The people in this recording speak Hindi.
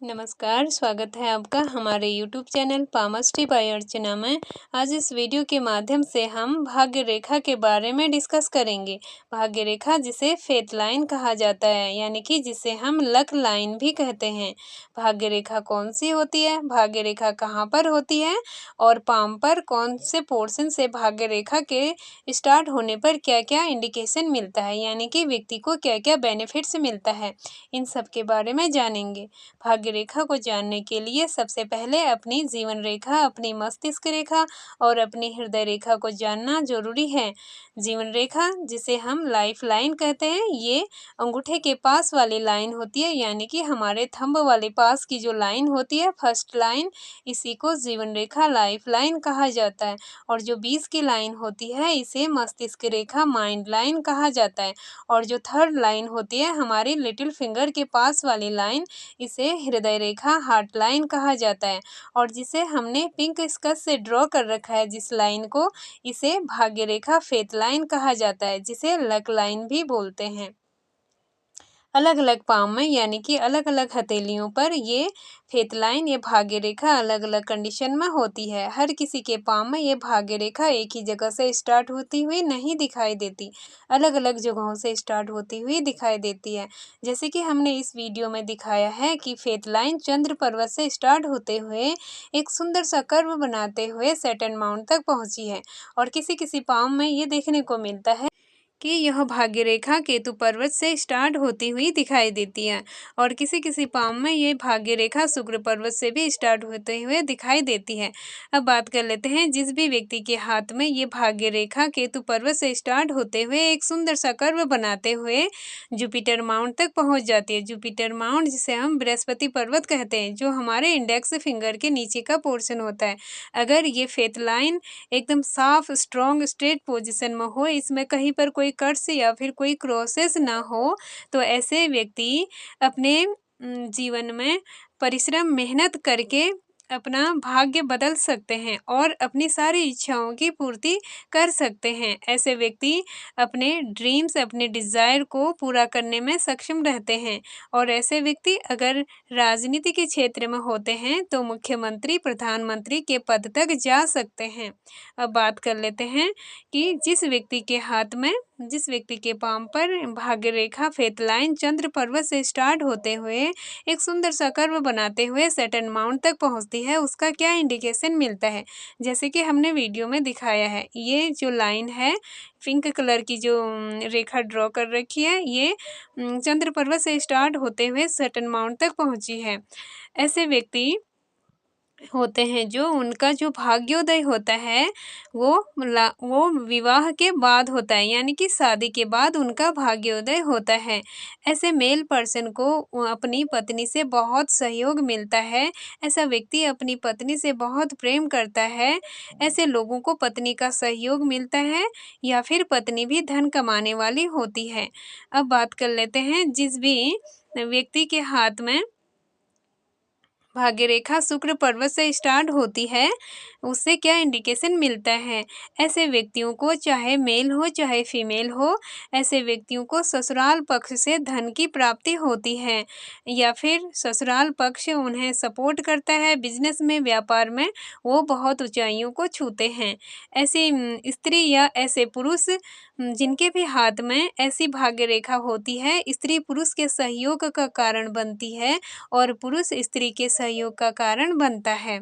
नमस्कार, स्वागत है आपका हमारे यूट्यूब चैनल पामस्ट्री बाय अर्चना में। आज इस वीडियो के माध्यम से हम भाग्य रेखा के बारे में डिस्कस करेंगे। भाग्य रेखा जिसे फेथ लाइन कहा जाता है, यानी कि जिसे हम लक लाइन भी कहते हैं। भाग्य रेखा कौन सी होती है, भाग्य रेखा कहाँ पर होती है और पाम पर कौन से पोर्शन से भाग्य रेखा के स्टार्ट होने पर क्या क्या इंडिकेशन मिलता है, यानी कि व्यक्ति को क्या क्या बेनिफिट्स मिलता है, इन सब के बारे में जानेंगे। भाग्य रेखा को जानने के लिए सबसे पहले अपनी जीवन रेखा, अपनी मस्तिष्क रेखा और अपनी हृदय रेखा को जानना जरूरी है। जीवन रेखा जिसे हम लाइफ लाइन कहते हैं, ये अंगूठे के पास वाली लाइन होती है, यानी कि हमारे थंब वाले पास की जो लाइन होती है, फर्स्ट लाइन, इसी को जीवन रेखा, लाइफ लाइन कहा जाता है। और जो 20 की लाइन होती है, इसे मस्तिष्क रेखा, माइंड लाइन कहा जाता है। और जो थर्ड लाइन होती है, हमारी लिटिल फिंगर के पास वाली लाइन, इसे हृदय रेखा, हार्ट लाइन कहा जाता है। और जिसे हमने पिंक स्केच से ड्रॉ कर रखा है जिस लाइन को, इसे भाग्य रेखा, फेथ लाइन कहा जाता है, जिसे लक लाइन भी बोलते हैं। अलग अलग पाम में, यानी कि अलग अलग हथेलियों पर ये फेथ लाइन, ये भाग्य रेखा अलग अलग कंडीशन में होती है। हर किसी के पाम में ये भाग्य रेखा एक ही जगह से स्टार्ट होती हुई नहीं दिखाई देती, अलग अलग जगहों से स्टार्ट होती हुई दिखाई देती है। जैसे कि हमने इस वीडियो में दिखाया है कि फेथ लाइन चंद्र पर्वत से स्टार्ट होते हुए एक सुंदर सा कर्व बनाते हुए सैटर्न माउंट तक पहुंची है। और किसी किसी पाम में ये देखने को मिलता है कि यह भाग्य रेखा केतु पर्वत से स्टार्ट होती हुई दिखाई देती है। और किसी किसी पाम में ये भाग्य रेखा शुक्र पर्वत से भी स्टार्ट होते हुए दिखाई देती है। अब बात कर लेते हैं, जिस भी व्यक्ति के हाथ में ये भाग्य रेखा केतु पर्वत से स्टार्ट होते हुए एक सुंदर सा कर्व बनाते हुए जुपिटर माउंट तक पहुंच जाती है। जुपिटर माउंट जिसे हम बृहस्पति पर्वत कहते हैं, जो हमारे इंडेक्स फिंगर के नीचे का पोर्शन होता है। अगर ये फेथ लाइन एकदम साफ, स्ट्रॉन्ग, स्ट्रेट पोजिशन में हो, इसमें कहीं पर कोई कट्स या फिर कोई क्रॉसेस ना हो, तो ऐसे व्यक्ति अपने जीवन में परिश्रम, मेहनत करके अपना भाग्य बदल सकते हैं और अपनी सारी इच्छाओं की पूर्ति कर सकते हैं। ऐसे व्यक्ति अपने ड्रीम्स, अपने डिज़ायर को पूरा करने में सक्षम रहते हैं। और ऐसे व्यक्ति अगर राजनीति के क्षेत्र में होते हैं तो मुख्यमंत्री, प्रधानमंत्री के पद तक जा सकते हैं। अब बात कर लेते हैं कि जिस व्यक्ति के पाम पर भाग्य रेखा, फेथ लाइन चंद्र पर्वत से स्टार्ट होते हुए एक सुंदर सा कर्व बनाते हुए सैटर्न माउंट तक पहुंचती है, उसका क्या इंडिकेशन मिलता है। जैसे कि हमने वीडियो में दिखाया है, ये जो लाइन है, पिंक कलर की जो रेखा ड्रॉ कर रखी है, ये चंद्र पर्वत से स्टार्ट होते हुए सैटर्न माउंट तक पहुंची है। ऐसे व्यक्ति होते हैं जो उनका जो भाग्योदय होता है वो विवाह के बाद होता है, यानी कि शादी के बाद उनका भाग्योदय होता है। ऐसे मेल पर्सन को अपनी पत्नी से बहुत सहयोग मिलता है। ऐसा व्यक्ति अपनी पत्नी से बहुत प्रेम करता है। ऐसे लोगों को पत्नी का सहयोग मिलता है या फिर पत्नी भी धन कमाने वाली होती है। अब बात कर लेते हैं, जिस भी व्यक्ति के हाथ में भाग्य रेखा शुक्र पर्वत से स्टार्ट होती है, उससे क्या इंडिकेशन मिलता है। ऐसे व्यक्तियों को, चाहे मेल हो चाहे फीमेल हो, ऐसे व्यक्तियों को ससुराल पक्ष से धन की प्राप्ति होती है या फिर ससुराल पक्ष उन्हें सपोर्ट करता है। बिजनेस में, व्यापार में वो बहुत ऊंचाइयों को छूते हैं। ऐसी स्त्री या ऐसे पुरुष जिनके भी हाथ में ऐसी भाग्य रेखा होती है, स्त्री पुरुष के सहयोग का कारण बनती है और पुरुष स्त्री के सहयोग का कारण बनता है।